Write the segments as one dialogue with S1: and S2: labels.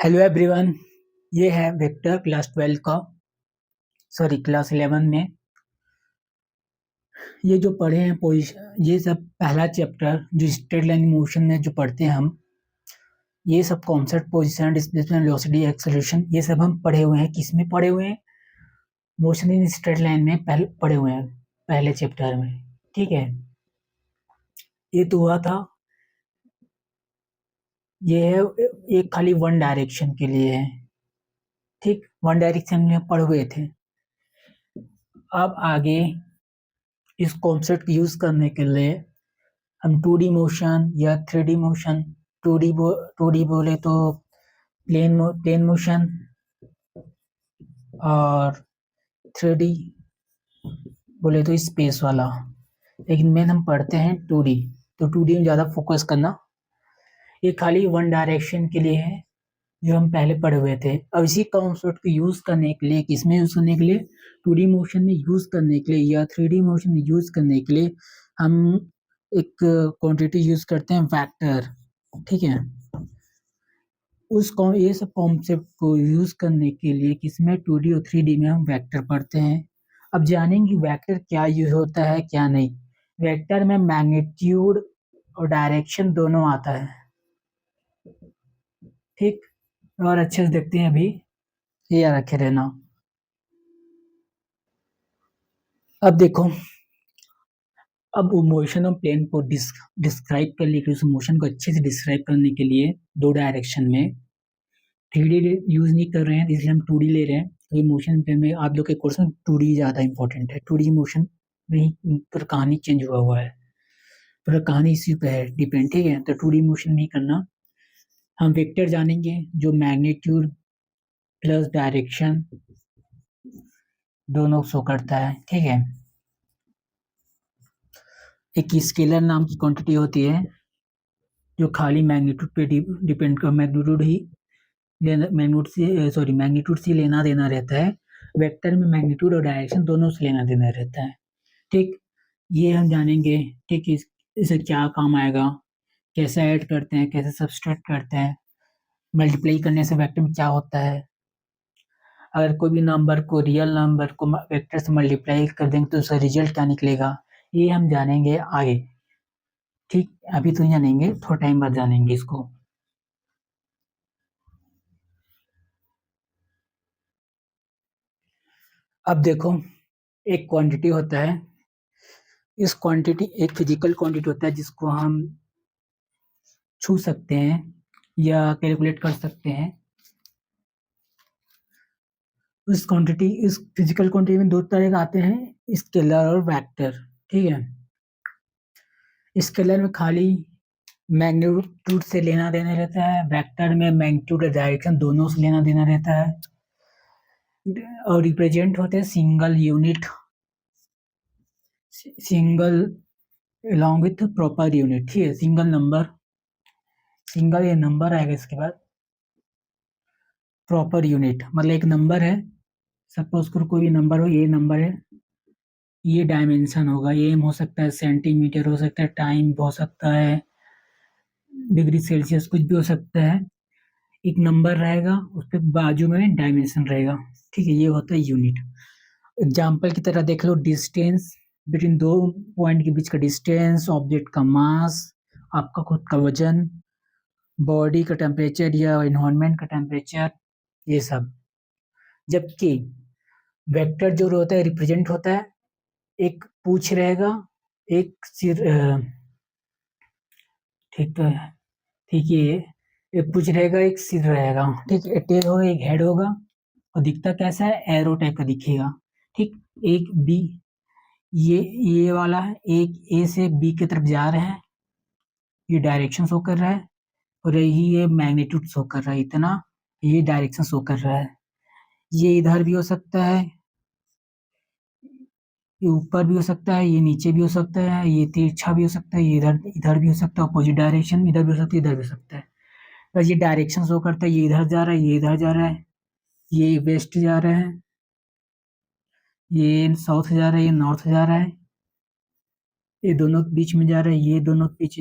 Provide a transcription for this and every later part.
S1: Hello everyone. ये है vector class 12 का क्लास 11 में ये जो पढ़े हैं पोजिशन, ये सब पहला चैप्टर जो स्ट्रेट लाइन मोशन में जो पढ़ते हैं हम, ये सब concept position displacement velocity acceleration ये सब हम पढ़े हुए हैं। किस में पढ़े हुए हैं? मोशन इन स्ट्रेट लाइन में पहले पढ़े हुए हैं, पहले चैप्टर में। ठीक है, ये तो हुआ था। ये है एक खाली वन डायरेक्शन के लिए है। ठीक, वन डायरेक्शन में पढ़े हुए थे। अब आगे इस कॉन्सेप्ट यूज करने के लिए हम 2D मोशन या 3D मोशन, 2D बोले तो प्लेन मोशन, और 3D बोले तो स्पेस वाला। लेकिन मेन हम पढ़ते हैं 2D, तो 2D में ज़्यादा फोकस करना। ये खाली वन डायरेक्शन के लिए है जो हम पहले पढ़े हुए थे। अब इसी कॉन्सेप्ट को यूज करने के लिए, किसमें यूज करने के लिए? 2D मोशन में यूज करने के लिए या 3D मोशन में यूज करने के लिए हम एक क्वांटिटी यूज करते हैं, वेक्टर। ठीक है, ये सब कॉन्सेप्ट को यूज करने के लिए किसमें 2D और 3D में हम वेक्टर पढ़ते हैं। अब जानेंगे वेक्टर क्या यूज होता है क्या नहीं। वेक्टर में मैग्नीट्यूड और डायरेक्शन दोनों आता है। ठीक, और अच्छे से देखते हैं अभी, ये याद रखे रहना। अब देखो, अब मोशन ऑफ प्लेन को डिस्क्राइब करने के लिए, उस मोशन को अच्छे से डिस्क्राइब करने के लिए दो डायरेक्शन में 3D यूज नहीं कर रहे हैं, इसलिए हम 2D ले रहे हैं। तो ये मोशन प्लेन में आप लोग के कोर्स में 2D ज़्यादा इंपॉर्टेंट है। 2D मोशन में पूरा कहानी चेंज हुआ है, पूरा कहानी इसी पे है डिपेंड। ठीक है, तो 2D मोशन नहीं करना। हम वेक्टर जानेंगे जो मैग्नीट्यूड प्लस डायरेक्शन दोनों शो करता है। ठीक है, एक स्केलर नाम की क्वांटिटी होती है जो खाली मैग्नीट्यूड पे डिपेंड कर, मैग्नीट्यूड से लेना देना रहता है। वेक्टर में मैग्नीट्यूड और डायरेक्शन दोनों से लेना देना रहता है। ठीक, ये हम जानेंगे। ठीक, इससे क्या काम आएगा, कैसे ऐड करते हैं, कैसे सब्सट्रैक्ट करते हैं, मल्टीप्लाई करने से वेक्टर में क्या होता है, अगर कोई भी नंबर को, रियल नंबर को वेक्टर से मल्टीप्लाई कर देंगे तो उसका रिजल्ट क्या निकलेगा, ये हम जानेंगे आगे। ठीक, अभी तो नहीं जानेंगे, थोड़ा टाइम बाद जानेंगे इसको। अब देखो, एक क्वांटिटी होता है, इस क्वांटिटी एक फिजिकल क्वांटिटी होता है जिसको हम छू सकते हैं या कैलकुलेट कर सकते हैं। इस फिजिकल क्वांटिटी में दो तरह के आते हैं, स्केलर और वेक्टर। ठीक है, स्केलर में खाली मैग्नीट्यूड से लेना देना रहता है, वेक्टर में मैग्नीट्यूड और डायरेक्शन दोनों से लेना देना रहता है, और रिप्रेजेंट होते हैं single unit, single along with proper unit. ठीक है, सिंगल ये नंबर आएगा, इसके बाद प्रॉपर यूनिट मतलब एक नंबर है, सपोज करो कोई भी नंबर हो, ये नंबर है, ये डायमेंशन होगा, ये हो सकता है सेंटीमीटर, हो सकता है टाइम, हो सकता है डिग्री सेल्सियस, कुछ भी हो सकता है। एक नंबर रहेगा, उस पर बाजू में डायमेंशन रहेगा। ठीक है, ये होता है यूनिट। एग्जाम्पल की तरह देख लो, डिस्टेंस बिटवीन दो पॉइंट के बीच का डिस्टेंस, ऑब्जेक्ट का मास, आपका खुद का वजन, बॉडी का टेम्परेचर या इन्वायरमेंट का टेम्परेचर, ये सब। जबकि वेक्टर जो होता है रिप्रेजेंट होता है, एक पूछ रहेगा, एक सिर, ठीक है, ठीक है, एक पूछ रहेगा, एक सिर रहेगा। ठीक, एक टेल होगा, एक हेड होगा, और दिखता कैसा है, एरो टाइप का दिखेगा। ठीक, एक बी, ये वाला है, एक ए से बी की तरफ जा रहा है, ये डायरेक्शन शो कर रहा है, और ये मैग्नीट्यूड शो कर रहा है इतना, ये डायरेक्शन शो कर रहा है। ये इधर भी हो सकता है, ये ऊपर भी हो सकता है, ये नीचे भी हो सकता है, ये तिरछा भी हो सकता है, ये इधर इधर भी हो सकता है, अपोजिट डायरेक्शन में इधर भी हो सकता है, इधर भी हो सकता है। बस ये डायरेक्शन शो करता है, ये इधर जा रहा है, ये इधर जा रहा है, ये वेस्ट जा रहा है, ये साउथ जा रहा है, ये नॉर्थ जा रहा है, ये दोनों के बीच में जा रहा है, ये दोनों के बीच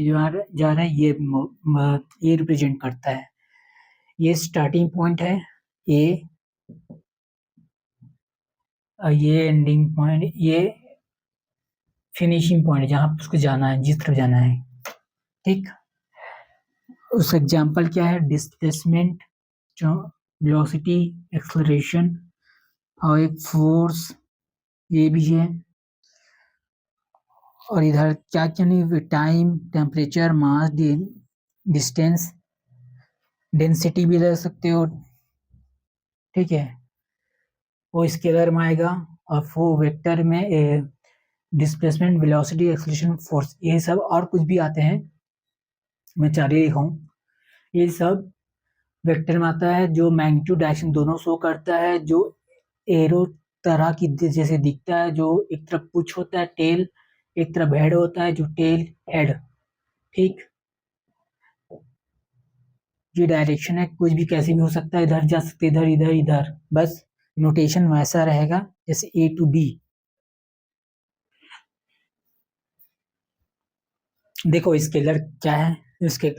S1: जा रहा है, ये रिप्रेजेंट करता है। ये स्टार्टिंग पॉइंट है, ये ये एंडिंग पॉइंट, ये फिनिशिंग पॉइंट जहाँ उसको जाना है, जिस तरफ जाना है। ठीक, उस एग्जाम्पल क्या है, डिस्प्लेसमेंट, जो वेलोसिटी, एक्सलरेशन और एक फोर्स, ये भी है। और इधर क्या क्या नहीं, टाइम, टेम्परेचर, मास, डिस्टेंस, डेंसिटी भी ले सकते हो। ठीक है, वो स्केलर में आएगा। और वो वेक्टर में डिस्प्लेसमेंट, वेलोसिटी, एक्सेलरेशन, फोर्स, ये सब और कुछ भी आते हैं, मैं चार ही लिखा हूँ। ये सब वेक्टर में आता है, जो मैग्नीट्यूड डायरेक्शन दोनों शो करता है, जो एरो तरह की जैसे दिखता है, जो एक तरफ पुछ होता है टेल, एक तरफ हेड होता है, जो टेल हेड। ठीक, ये डायरेक्शन है, कुछ भी कैसे भी हो सकता है, इधर जा सकते, इधर इधर इधर, बस नोटेशन वैसा रहेगा जैसे ए टू बी। देखो स्केलर क्या है, इसके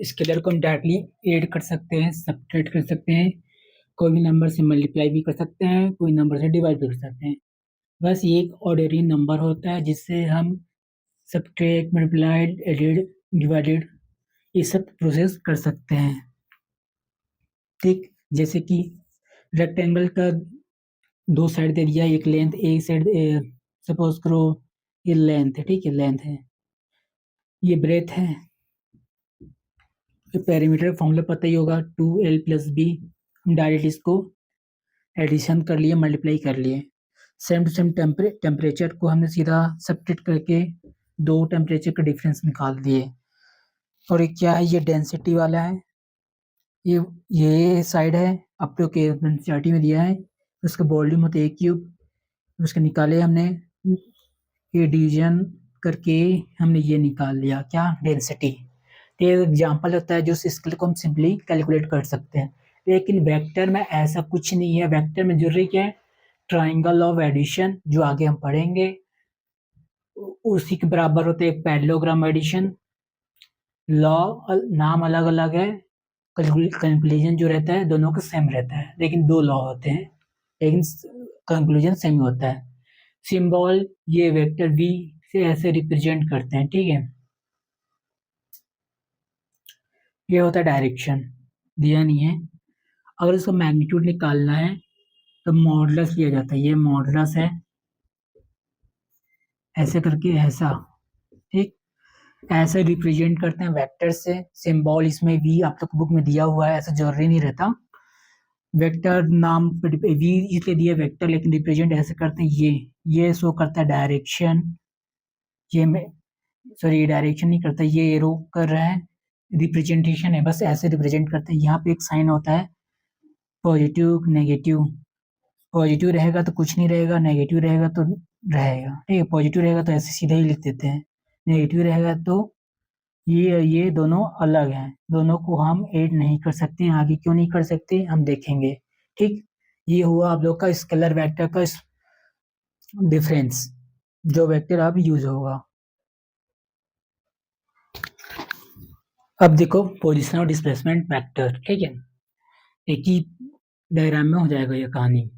S1: स्केलर को हम डायरेक्टली ऐड कर सकते हैं, सब्ट्रैक्ट कर सकते हैं, कोई भी नंबर से मल्टीप्लाई भी कर सकते हैं, कोई नंबर से डिवाइड भी कर सकते हैं। बस ये एक ऑर्डिनरी नंबर होता है जिससे हम सब्ट्रैक्ट, मल्टीप्लाइड, एडेड, डिवाइडेड, ये सब प्रोसेस कर सकते हैं। ठीक, जैसे कि रेक्टेंगल का दो साइड दे दिया, एक लेंथ, एक साइड सपोज करो ये लेंथ है, ठीक है, लेंथ है, ये ब्रेथ है। पेरीमीटर फॉर्मूला पता ही होगा, 2l+b। हम डायरेक्ट इसको एडिशन कर लिए, मल्टीप्लाई कर लिए। सेम टू सेम टेम्परेचर को हमने सीधा सब्ट्रैक्ट करके दो टेम्परेचर का डिफरेंस निकाल दिए। और ये क्या है, ये डेंसिटी वाला है, ये ये साइड है, अब तो के एनसीईआरटी में दिया है, उसका वॉल्यूम होता है क्यूब, उसके निकाले हमने, ये डिवीजन करके हमने ये निकाल लिया, क्या, डेंसिटी। ये एग्जाम्पल होता है जो स्केल को हम सिंपली कैलकुलेट कर सकते हैं। लेकिन वेक्टर में ऐसा कुछ नहीं है, वेक्टर में जरूरी क्या है, ट्राइंगल ऑफ एडिशन, जो आगे हम पढ़ेंगे, उसी के बराबर होते हैं पैरेललोग्राम एडिशन। लॉ नाम अलग अलग है, कंक्लूजन जो रहता है दोनों का सेम रहता है, लेकिन दो लॉ होते हैं, लेकिन कंक्लूजन सेम होता है। सिंबल ये वेक्टर v से ऐसे रिप्रेजेंट करते हैं, ठीक है। ये होता है डायरेक्शन, दिया नहीं है। अगर इसका मैग्नीट्यूड निकालना है तो मॉडुलस लिया जाता है, ये मॉडुलस है, ऐसे करके ऐसा, ठीक, ऐसे रिप्रेजेंट करते हैं वेक्टर से। सिंबल इसमें v आप तक बुक में दिया हुआ है, ऐसा जरूरी नहीं रहता। वेक्टर नाम पे v इसलिए दिया वेक्टर, लेकिन रिप्रेजेंट ऐसे करते हैं, ये शो करता है डायरेक्शन, ये में सॉरी ये डायरेक्शन नहीं करता, ये एरो कर रहा है, रिप्रेजेंटेशन है, बस ऐसे रिप्रेजेंट करते हैं। यहाँ पे एक साइन होता है पॉजिटिव नेगेटिव, पॉजिटिव रहेगा तो कुछ नहीं रहेगा, नेगेटिव रहेगा तो रहेगा, ठीक है। पॉजिटिव रहेगा तो ऐसे सीधा ही लिख देते हैं, नेगेटिव रहेगा तो ये दोनों अलग हैं, दोनों को हम ऐड नहीं कर सकते हैं। आगे क्यों नहीं कर सकते हम देखेंगे, ठीक। ये हुआ आप लोग का स्केलर वेक्टर का डिफरेंस, जो वेक्टर अब यूज होगा। अब देखो पोजीशन और डिस्प्लेसमेंट वेक्टर, ठीक है, एक ही डायग्राम में हो जाएगा ये कहानी।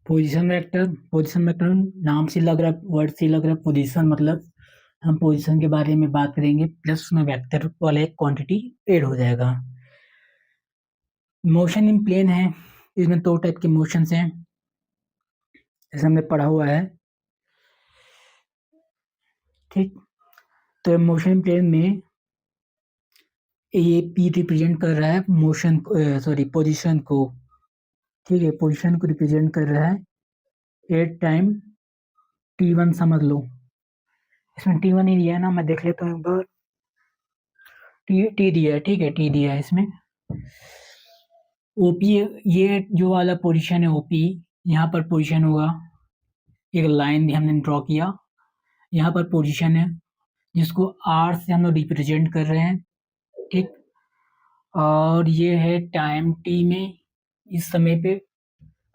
S1: पोजीशन वेक्टर, पोजीशन वेक्टर नाम से लग रहा है, वर्ड से लग रहा है, पोजीशन मतलब हम पोजीशन के बारे में बात करेंगे, प्लस उसमें वेक्टर वाला एक क्वांटिटी ऐड हो जाएगा। मोशन इन प्लेन है, इसमें दो टाइप के मोशंस हैं, जैसे हमने पढ़ा हुआ है, ठीक। तो मोशन इन प्लेन में ये पी रिप्रेजेंट कर रहा है मोशन, सॉरी पोजीशन को, ठीक है, पोजीशन को रिप्रेजेंट कर रहा है एट टाइम t1 समझ लो। इसमें t1 ही दिया है ना, मैं देख लेता हूँ एक बार, टी दिया है, ठीक है, टी दिया है इसमें। ओपी, ये जो वाला पोजीशन है ओपी, यहाँ पर पोजीशन होगा, एक लाइन हमने ड्रॉ किया, यहाँ पर पोजीशन है जिसको आर से हम लोग रिप्रेजेंट कर रहे हैं, ठीक। और ये है टाइम टी में, इस समय पे,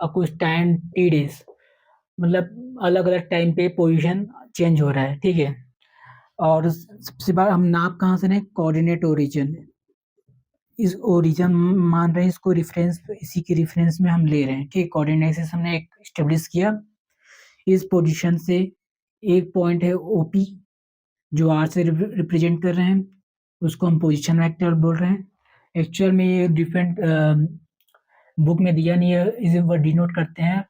S1: और कुछ टाइम टी डेज, मतलब अलग अलग टाइम पे पोजीशन चेंज हो रहा है, ठीक है। और सबसे बार हम नाप कहाँ से लें, कोऑर्डिनेट ओरिजिन, इस ओरिजिन मान रहे हैं, इसको रेफरेंस, इसी के रेफरेंस में हम ले रहे हैं। ठीक, कोऑर्डिनेट एक्सिस हमने एक एस्टेब्लिश किया। इस पोजीशन से एक पॉइंट है ओपी जो आर से रिप्रेजेंट कर रहे हैं, उसको हम पोजीशन वेक्टर बोल रहे हैं। एक्चुअल में ये डिफरेंट बुक में दिया नहीं है, इसे वो डिनोट करते हैं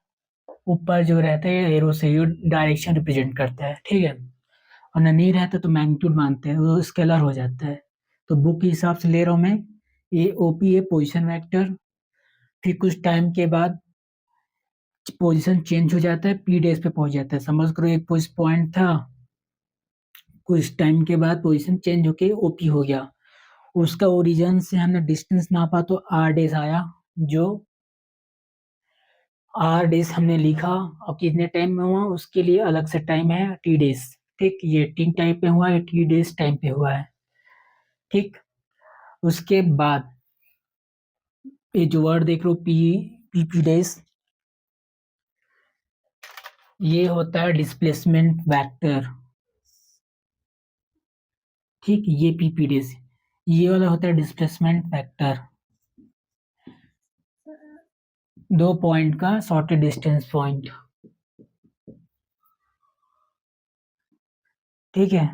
S1: ऊपर जो रहता है एरो से, ये डायरेक्शन रिप्रेजेंट करता है। ठीक है, और ना नहीं रहता तो मैग्नीट्यूड मानते हैं, वो स्केलर हो जाता है। तो बुक के हिसाब से ले रहा हूँ मैं, ये ओपी है पोजीशन वेक्टर। फिर कुछ टाइम के बाद पोजीशन चेंज हो जाता है, पी डेज पे पहुंच जाता है। समझ करो एक पॉइंट था, कुछ टाइम के बाद पोजीशन चेंज होके ओपी हो गया। उसका ओरिजिन से हमने डिस्टेंस नापा तो आर डेज आया, जो आर डेज हमने लिखा। और कितने टाइम में हुआ उसके लिए अलग से टाइम है, टी डेज। ठीक, ये टी टाइम पे हुआ, ये टी डेज टाइम पे हुआ है। ठीक, उसके बाद ये जो वर्ड देख रहे हो पी, पी डेज, ये होता है डिस्प्लेसमेंट वेक्टर। ठीक, ये पी डेज, ये वाला होता है डिस्प्लेसमेंट वेक्टर, 2 पॉइंट का शॉर्टेड डिस्टेंस पॉइंट। ठीक है,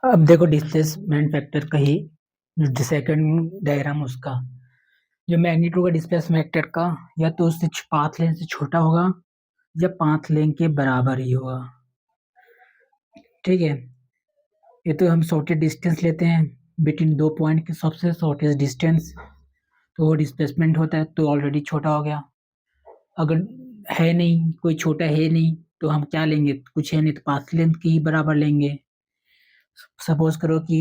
S1: अब देखो डिस्प्लेसमेंट वेक्टर का ही जो सेकंड डायग्राम उसका, जो मैग्नीट्यूड का डिस्प्लेसमेंट वेक्टर का या तो उससे पाथ लेंथ से छोटा होगा या पाथ लेंथ के बराबर ही होगा। ठीक है, ये तो हम शॉर्टेस्ट डिस्टेंस लेते हैं बिटवीन 2 पॉइंट के, सबसे शॉर्टेस्ट डिस्टेंस, तो वो डिस्प्लेसमेंट होता है, तो ऑलरेडी छोटा हो गया। अगर है नहीं, कोई छोटा है नहीं, तो हम क्या लेंगे, कुछ है नहीं तो पाथ लेंथ की ही बराबर लेंगे। सपोज करो कि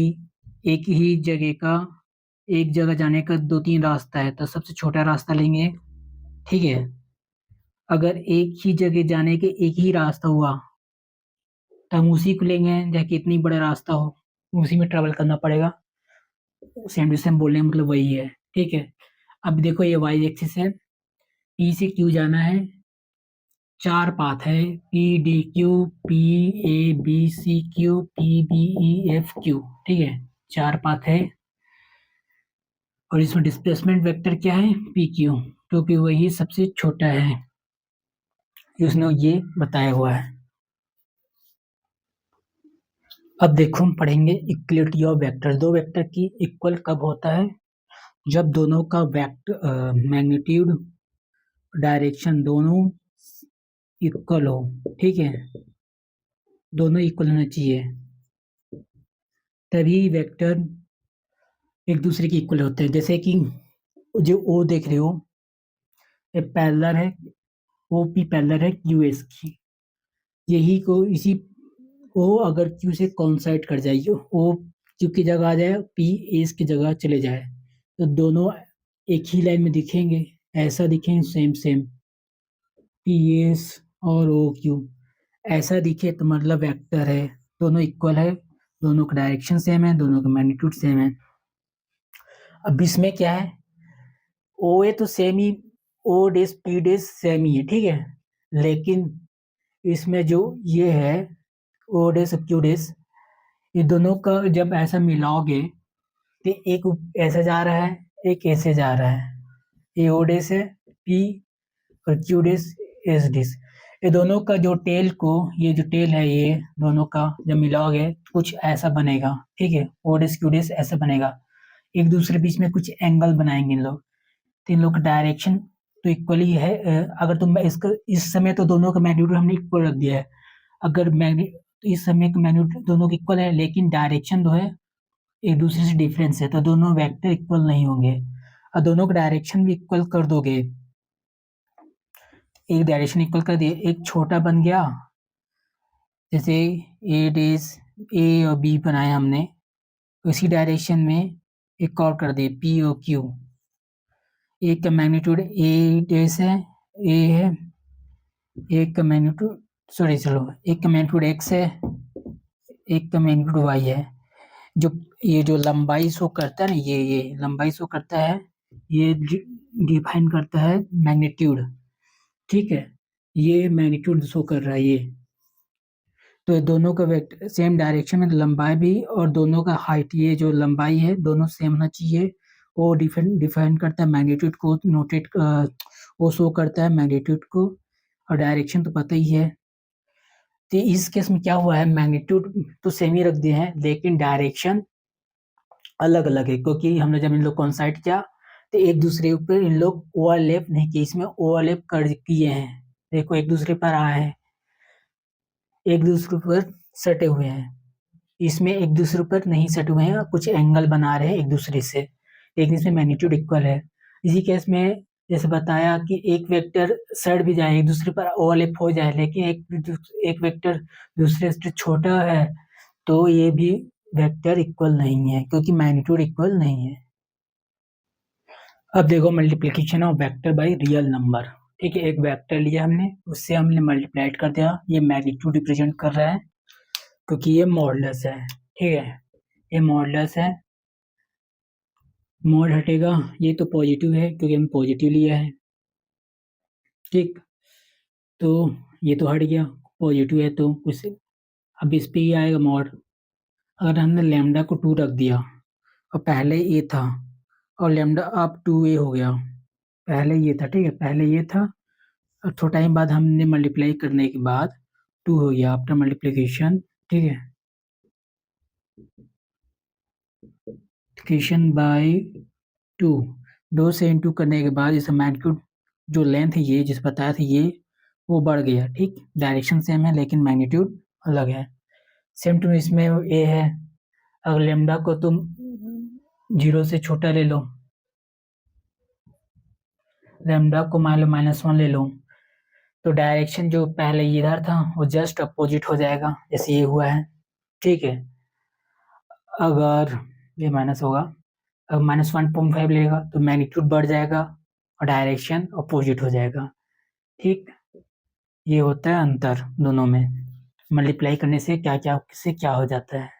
S1: एक ही जगह का, एक जगह जाने का 2-3 रास्ता है, तो सबसे छोटा रास्ता लेंगे। ठीक है, अगर एक ही जगह जाने के एक ही रास्ता हुआ तो हम उसी को लेंगे, चाहे कितनी बड़ा रास्ता हो उसी में ट्रेवल करना पड़ेगा। सेम टू सेम बोलने का मतलब वही है। ठीक है, अब देखो ये वाई एक्सिस है, पी से क्यू जाना है, 4 पाथ है, P D Q, P A B C Q, P B E F Q. ठीक है, 4 पाथ है, और इसमें डिस्प्लेसमेंट वेक्टर क्या है, पी क्यू, क्योंकि वही सबसे छोटा है, उसने ये बताया हुआ है। अब देखो हम पढ़ेंगे इक्वलिटी ऑफ वेक्टर। दो वेक्टर की इक्वल कब होता है, जब दोनों का वेक्टर मैग्नीट्यूड, डायरेक्शन दोनों इक्वल हो। ठीक है, दोनों इक्वल होना चाहिए, तभी वेक्टर एक दूसरे के इक्वल होते हैं। जैसे कि जो ओ देख रहे हो, ये पैरेलल है, ओ पी पैरेलल है क्यू एस की, यही को इसी ओ अगर क्यू से कोइंसाइड कर जाए, ओ क्यू की जगह आ जाए, पी एस की जगह चले जाए, तो दोनों एक ही लाइन में दिखेंगे, ऐसा दिखेंगे सेम सेम, पी एस और ओ क्यू ऐसा दिखे तो मतलब वेक्टर है, दोनों इक्वल है, दोनों का डायरेक्शन सेम है, दोनों का मैग्नीट्यूड सेम है। अब इसमें क्या है, ओ ए तो सेम ही, ओ डेस पी डेस सेम ही है। ठीक है, लेकिन इसमें जो ये है ओ डेस और क्यू डेस, ये दोनों का जब ऐसा मिलाओगे तो एक ऐसे जा रहा है, एक ऐसे जा रहा है, ये ओ डेस है पी, और क्यू डेस एस डेस। ये दोनों का जो टेल को, ये जो टेल है ये दोनों का जब मिलाओगे तो कुछ ऐसा बनेगा। ठीक है, ओ डेस क्यू डेस ऐसा बनेगा, एक दूसरे बीच में कुछ एंगल बनाएंगे इन लोग, तो इन लोग का डायरेक्शन तो इक्वली है। अगर तुम इसका इस समय तो दोनों का मैग्नीट्यूड हमने इक्वल रख दिया है, अगर मैग्नी तो इस समय का मैग्नीट्यूड दोनों का इक्वल है, लेकिन डायरेक्शन जो है एक दूसरे से डिफरेंस है, तो दोनों वेक्टर इक्वल नहीं होंगे। और दोनों का डायरेक्शन भी इक्वल कर दोगे, एक डायरेक्शन इक्वल कर दिए, एक छोटा बन गया, जैसे ए डेज, ए और बी बनाया हमने, उसी डायरेक्शन में एक और कर दिए पी और क्यू। एक का मैग्नीट्यूड ए डेज है, ए है, एक का मैग्नीट्यूड, सॉरी चलो, एक का मैग्नीट्यूड एक्स है, एक का मैग्नीट्यूड वाई है। जो ये जो लंबाई शो करता है ना, ये लंबाई शो करता है, ये डिफाइन करता है मैग्नीट्यूड। ठीक है, ये मैग्नीट्यूड शो कर रहा है ये, तो ये दोनों का वेक्टर सेम डायरेक्शन में, लंबाई भी और दोनों का हाइट, ये जो लंबाई है दोनों सेम होना चाहिए। वो डिफाइन करता है मैग्नीट्यूड को, वो शो करता है मैग्नीट्यूड को, और डायरेक्शन तो पता ही है। तो इस केस में क्या हुआ है, मैग्नीट्यूड तो सेम ही रख दिए हैं लेकिन डायरेक्शन अलग अलग है, क्योंकि हमने जब इन लोग कॉन्साइड किया तो एक दूसरे ऊपर इन लोग ओवरलैप नहीं किए, इसमें ओवरलैप कर किए हैं। देखो एक दूसरे पर आए हैं, एक दूसरे पर सटे हुए हैं। इसमें एक दूसरे पर नहीं सटे हुए हैं, कुछ एंगल बना रहे हैं एक दूसरे से, लेकिन इसमें मैग्नीट्यूड इक्वल है। इसी केस में जैसे बताया कि एक वेक्टर सट भी जाए, एक दूसरे पर ओवरलैप हो जाए, लेकिन एक वेक्टर दूसरे से छोटा है, तो ये भी वेक्टर इक्वल नहीं है, क्योंकि मैग्नीट्यूड इक्वल नहीं है। अब देखो multiplication of vector by real number. ठीक है, एक वेक्टर लिया हमने, उससे हमने मल्टीप्लाइड कर दिया, ये मैग्नीट्यूड रिप्रेजेंट कर रहा है क्योंकि ये मॉडुलस है। ठीक है, ये मॉडुलस है, मॉड हटेगा, ये तो पॉजिटिव है क्योंकि हम पॉजिटिव लिया है। ठीक, तो ये तो हट गया, पॉजिटिव है तो उसे, अब इस पे ही आएगा मॉड। अगर हमने लैम्डा को 2 रख दिया और पहले ए था, और लैम्डा अब 2a हो गया, पहले ये था, ठीक है, पहले ये था और थोड़ा टाइम बाद हमने मल्टीप्लाई करने के बाद 2 हो गया आफ्टर मल्टीप्लिकेशन। ठीक है, मल्टीप्लिकेशन बाय 2, 2 से इंटू करने के बाद इस मैग्नीट्यूड जो लेंथ है ये जिस बताया था ये, वो बढ़ गया। ठीक, डायरेक्शन सेम है लेकिन मैग्नीट्यूड अलग है। सेम टू इसमें ए है, अगर लेमडा को तुम 0 से छोटा ले लो, लेमडा को मान लो -1 ले लो, तो डायरेक्शन जो पहले इधर था वो जस्ट अपोजिट हो जाएगा, जैसे ये हुआ है। ठीक है, अगर ये माइनस होगा, अगर -1.5 लेगा तो मैग्नीट्यूड बढ़ जाएगा और डायरेक्शन अपोजिट हो जाएगा। ठीक, ये होता है अंतर दोनों में, मल्टीप्लाई करने से क्या क्या से क्या हो जाता है।